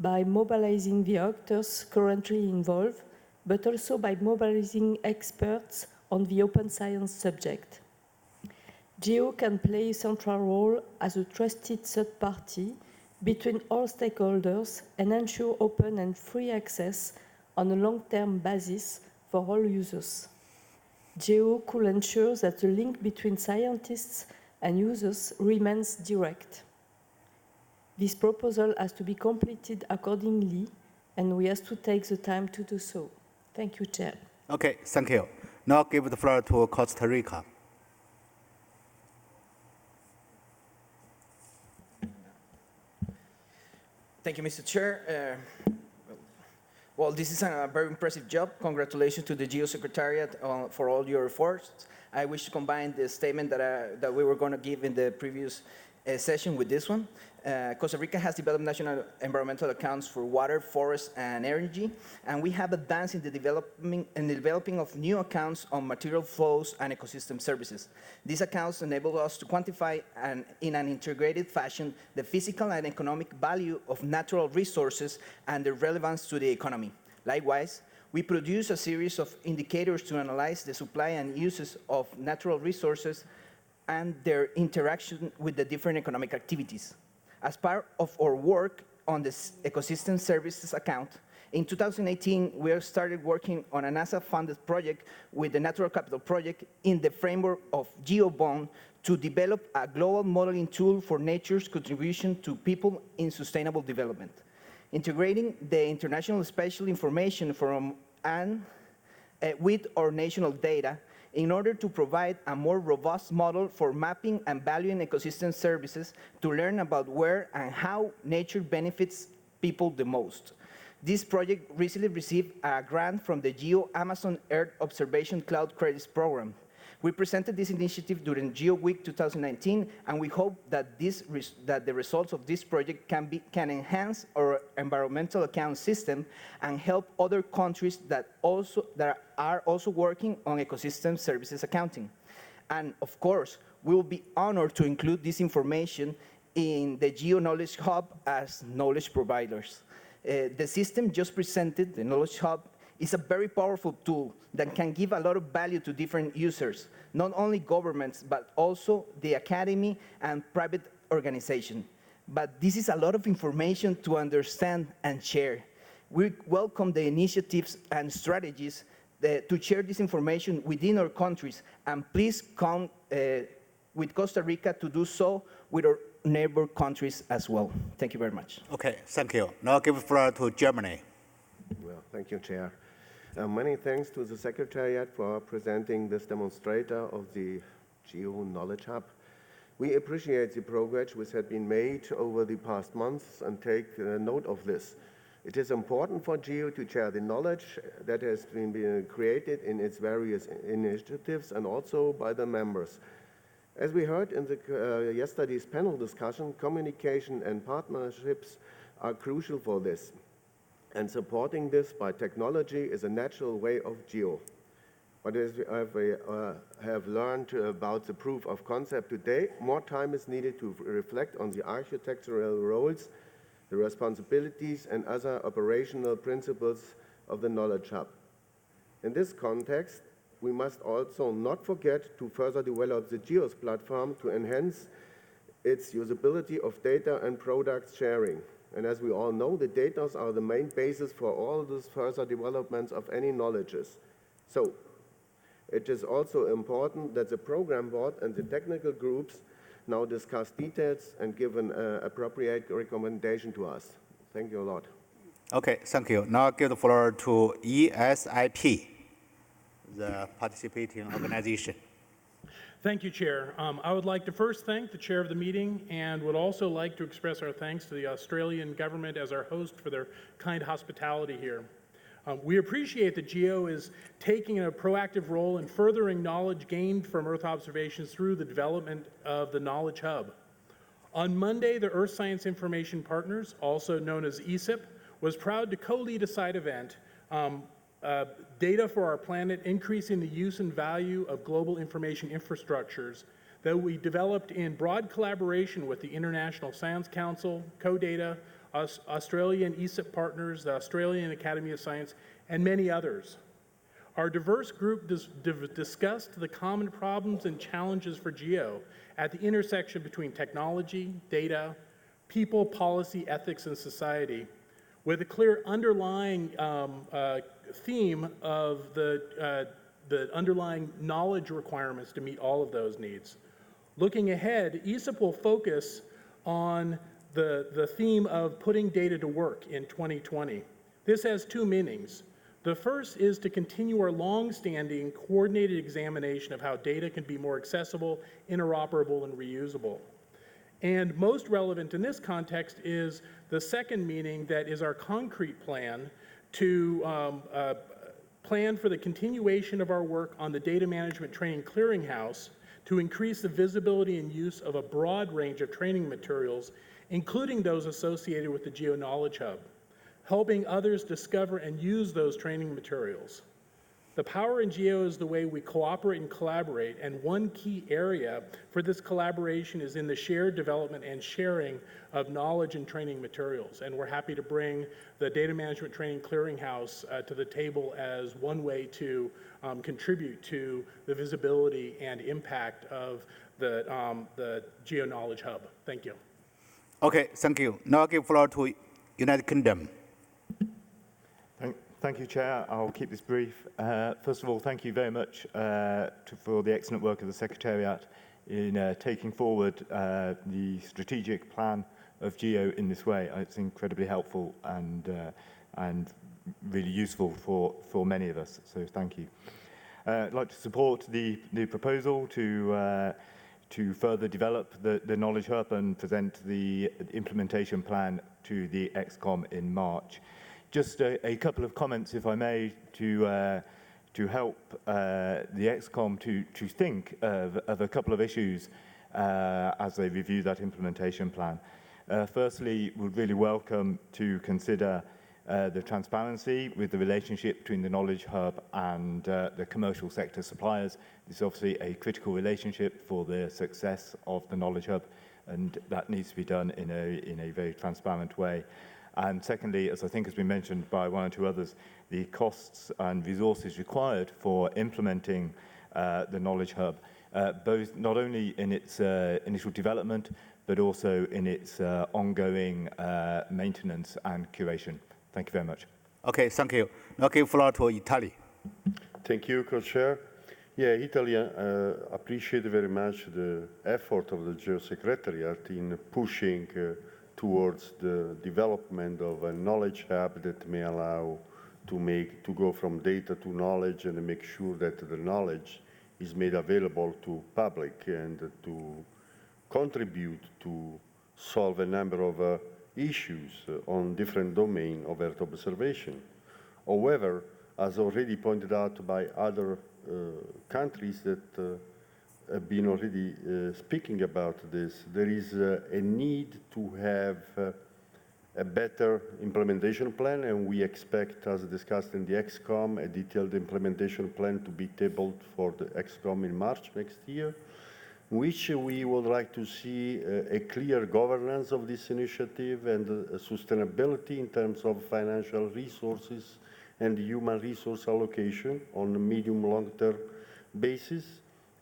by mobilizing the actors currently involved, but also by mobilizing experts on the open science subject. GEO can play a central role as a trusted third party between all stakeholders and ensure open and free access on a long-term basis for all users. GEO could ensure that the link between scientists and users remains direct. This proposal has to be completed accordingly, and we have to take the time to do so. Thank you, Chair. Okay, thank you. Now I'll give the floor to Costa Rica. Thank you, Mr. Chair. Well, this is a very impressive job. Congratulations to the GEO Secretariat for all your efforts. I wish to combine the statement that we were going to give in the previous session with this one. Costa Rica has developed national environmental accounts for water, forest, and energy, and we have advanced in the developing of new accounts on material flows and ecosystem services. These accounts enable us to quantify in an integrated fashion the physical and economic value of natural resources and their relevance to the economy. Likewise, we produce a series of indicators to analyze the supply and uses of natural resources and their interaction with the different economic activities. As part of our work on this ecosystem services account, in 2018, we have started working on a NASA-funded project with the Natural Capital Project in the framework of GeoBond to develop a global modeling tool for nature's contribution to people in sustainable development, integrating the international spatial information from with our national data in order to provide a more robust model for mapping and valuing ecosystem services to learn about where and how nature benefits people the most. This project recently received a grant from the GEO Amazon Earth Observation Cloud Credits Program. We presented this initiative during GEO Week 2019, and we hope that the results of this project can enhance our environmental account system and help other countries that are also working on ecosystem services accounting. And of course, we will be honored to include this information in the Geo Knowledge Hub as knowledge providers. The system just presented, the Knowledge Hub, is a very powerful tool that can give a lot of value to different users, not only governments, but also the academy and private organizations. But this is a lot of information to understand and share. We welcome the initiatives and strategies to share this information within our countries, and please come with Costa Rica to do so with our neighbor countries as well. Thank you very much. Okay, thank you. Now I'll give the floor to Germany. Well, thank you, Chair. Many thanks to the Secretariat for presenting this demonstrator of the Geo Knowledge Hub. We appreciate the progress which has been made over the past months and take note of this. It is important for Geo to share the knowledge that has been created in its various initiatives and also by the members. As we heard in yesterday's panel discussion, communication and partnerships are crucial for this. And supporting this by technology is a natural way of GEO. But as we have learned about the proof of concept today, more time is needed to reflect on the architectural roles, the responsibilities, and other operational principles of the Knowledge Hub. In this context, we must also not forget to further develop the GEOSS platform to enhance its usability of data and product sharing. And as we all know, the data are the main basis for all these further developments of any knowledges. So it is also important that the program board and the technical groups now discuss details and give an appropriate recommendation to us. Thank you a lot. Okay, thank you. Now I'll give the floor to ESIP, the participating organization. Thank you, Chair. I would like to first thank the chair of the meeting and would also like to express our thanks to the Australian government as our host for their kind hospitality here. We appreciate that GEO is taking a proactive role in furthering knowledge gained from Earth observations through the development of the Knowledge Hub. On Monday, the Earth Science Information Partners, also known as ESIP, was proud to co-lead a side event, Data for Our Planet, Increasing the Use and Value of Global Information Infrastructures, that we developed in broad collaboration with the International Science Council, CODATA, Australian ESIP partners, the Australian Academy of Science, and many others. Our diverse group discussed the common problems and challenges for GEO at the intersection between technology, data, people, policy, ethics, and society, with a clear underlying theme of the underlying knowledge requirements to meet all of those needs. Looking ahead, ESIP will focus on the theme of putting data to work in 2020. This has two meanings. The first is to continue our long-standing coordinated examination of how data can be more accessible, interoperable, and reusable. And most relevant in this context is the second meaning, that is our concrete plan to plan for the continuation of our work on the Data Management Training Clearinghouse to increase the visibility and use of a broad range of training materials, including those associated with the Geo Knowledge Hub, helping others discover and use those training materials. The power in GEO is the way we cooperate and collaborate, and one key area for this collaboration is in the shared development and sharing of knowledge and training materials. And we're happy to bring the Data Management Training Clearinghouse to the table as one way to contribute to the visibility and impact of the Geo Knowledge Hub. Thank you. Okay, thank you. Now I give floor to United Kingdom. Thank you, Chair. I'll keep this brief. First of all, thank you very much for the excellent work of the Secretariat in taking forward the strategic plan of GEO in this way. It's incredibly helpful and really useful for many of us, so thank you. I'd like to support the proposal to further develop the Knowledge Hub and present the implementation plan to the XCOM in March. Just a couple of comments, if I may, to help the XCOM to think of a couple of issues as they review that implementation plan. Firstly, we'd really welcome to consider the transparency with the relationship between the Knowledge Hub and the commercial sector suppliers. This is obviously a critical relationship for the success of the Knowledge Hub, and that needs to be done in a very transparent way. And secondly, as I think has been mentioned by one or two others, the costs and resources required for implementing the Knowledge Hub, both not only in its initial development, but also in its ongoing maintenance and curation. Thank you very much. Okay, thank you. Now give floor to Italy. Thank you, Co-Chair. Yeah, Italy appreciate very much the effort of the Geo Secretariat in pushing towards the development of a knowledge hub that may allow to go from data to knowledge and make sure that the knowledge is made available to public and to contribute to solve a number of issues on different domains of Earth observation. However, as already pointed out by other countries that have been already speaking about this, there is a need to have a better implementation plan, and we expect, as discussed in the XCOM, a detailed implementation plan to be tabled for the XCOM in March next year, which we would like to see a clear governance of this initiative and sustainability in terms of financial resources and human resource allocation on a medium-long-term basis.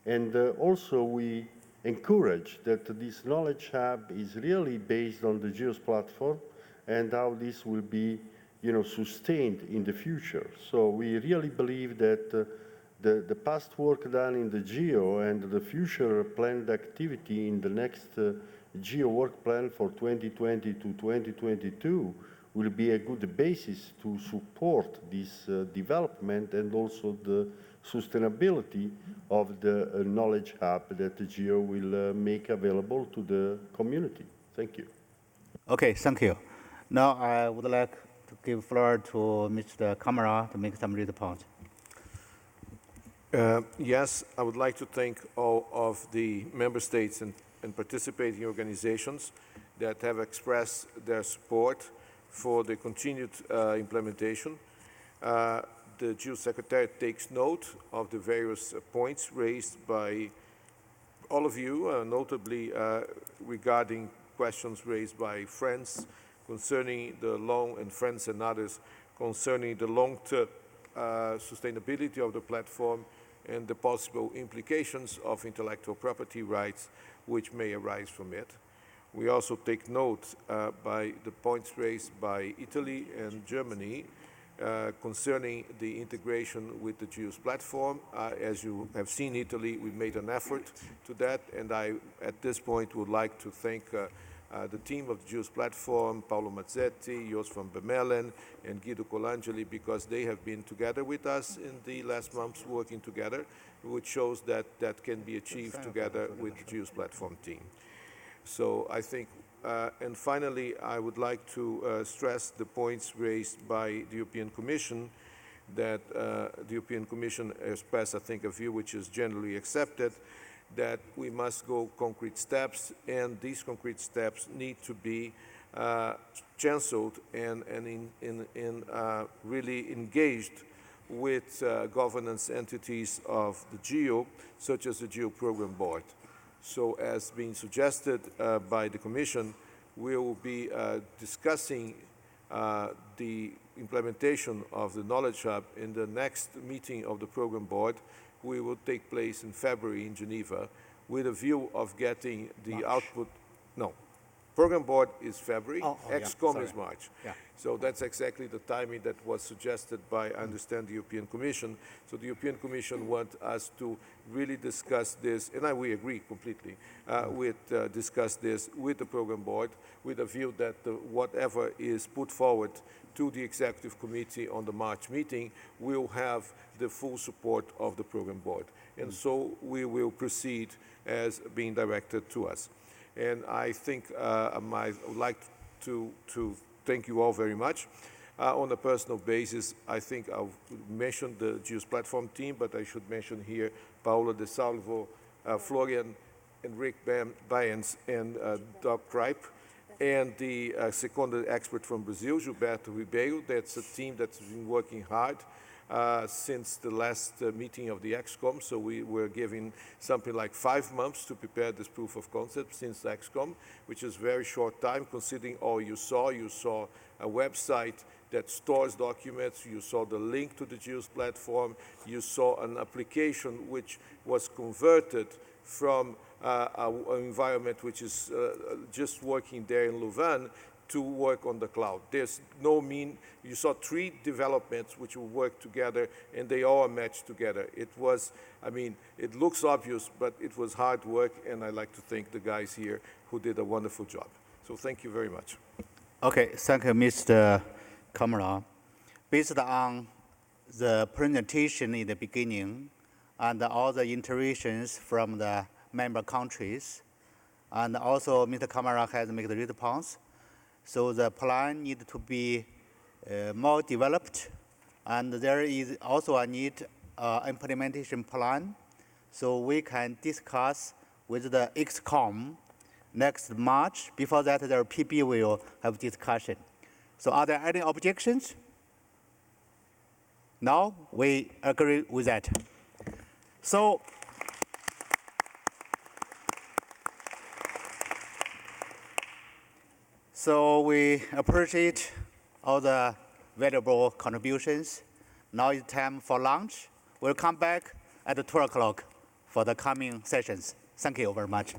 And also we encourage that this knowledge hub is really based on the GEOSS platform and how this will be, sustained in the future. So we really believe that the past work done in the GEO and the future planned activity in the next GEO work plan for 2020 to 2022 will be a good basis to support this development and also the sustainability of the knowledge hub that the GEO will make available to the community. Thank you. Okay, thank you. Now I would like to give floor to Mr. Kamara to make some response. Yes, I would like to thank all of the member states and participating organizations that have expressed their support for the continued implementation. The GEO Secretariat takes note of the various points raised by all of you, notably regarding questions raised by friends concerning the long, and friends and others, concerning the long-term sustainability of the platform and the possible implications of intellectual property rights which may arise from it. We also take note by the points raised by Italy and Germany concerning the integration with the GEOSS platform. As you have seen, Italy, we made an effort to that, and I, at this point, would like to thank the team of the GEOSS platform, Paolo Mazzetti, Jos van Bemelen, and Guido Colangeli, because they have been together with us in the last months working together, which shows that that can be achieved together with the GEOSS platform team. So I think, and finally, I would like to stress the points raised by the European Commission, that the European Commission expressed, I think, a view which is generally accepted, that we must go concrete steps, and these concrete steps need to be chancelled and really engaged with governance entities of the GEO, such as the GEO Program Board. So as being suggested by the Commission, we will be discussing the implementation of the Knowledge Hub in the next meeting of the Program Board. We will take place in February in Geneva with a view of getting the output. No, Program Board is February, XCOM is March. Yeah. So that's exactly the timing that was suggested by, I understand, the European Commission. So the European Commission wants us to really discuss this, and we agree completely, discuss this with the Program Board with a view that whatever is put forward to the Executive Committee on the March meeting will have the full support of the Program Board. And so we will proceed as being directed to us. And I think I would like to thank you all very much. On a personal basis, I think I'll mention the GEOSS platform team, but I should mention here Paolo De Salvo, Florian and Rick Baines, and Doug Kripe, and the seconded expert from Brazil, Gilberto Ribeiro. That's a team that's been working hard since the last meeting of the XCOM. So we were given something like 5 months to prepare this proof of concept since XCOM, which is very short time considering all you saw. You saw a website that stores documents, you saw the link to the GEOSS platform, you saw an application which was converted from an environment which is just working there in Louvain to work on the cloud. There's no you saw 3 developments which will work together, and they all are matched together. It was, I mean, it looks obvious, but it was hard work, and I'd like to thank the guys here who did a wonderful job. So thank you very much. Okay, thank you, Mr. Kamara. Based on the presentation in the beginning and all the iterations from the member countries, and also Mr. Kamara has made the response. So the plan needs to be more developed, and there is also a need implementation plan, so we can discuss with the XCOM next March. Before that, the PP will have discussion. So are there any objections? No, we agree with that. So we appreciate all the valuable contributions. Now it's time for lunch. We'll come back at 12 o'clock for the coming sessions. Thank you very much.